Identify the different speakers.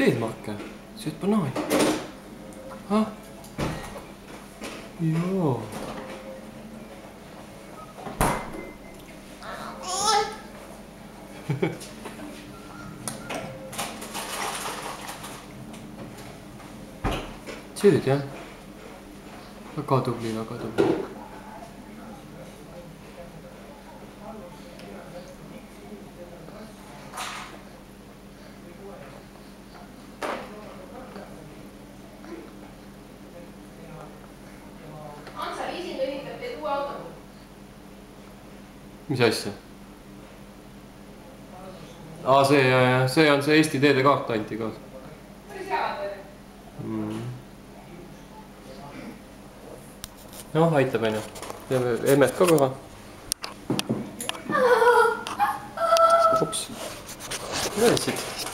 Speaker 1: teed, Marke? Sööd banaani? Ah? Joo. Sööd, jah? Väga tubli, väga tubli. Mis asja? Aa, see, jah, see on see Eesti teede kaart anti kaasa. Noh, aitab, aine. Teeme emmet ka kohe. Hops. Mõelsid?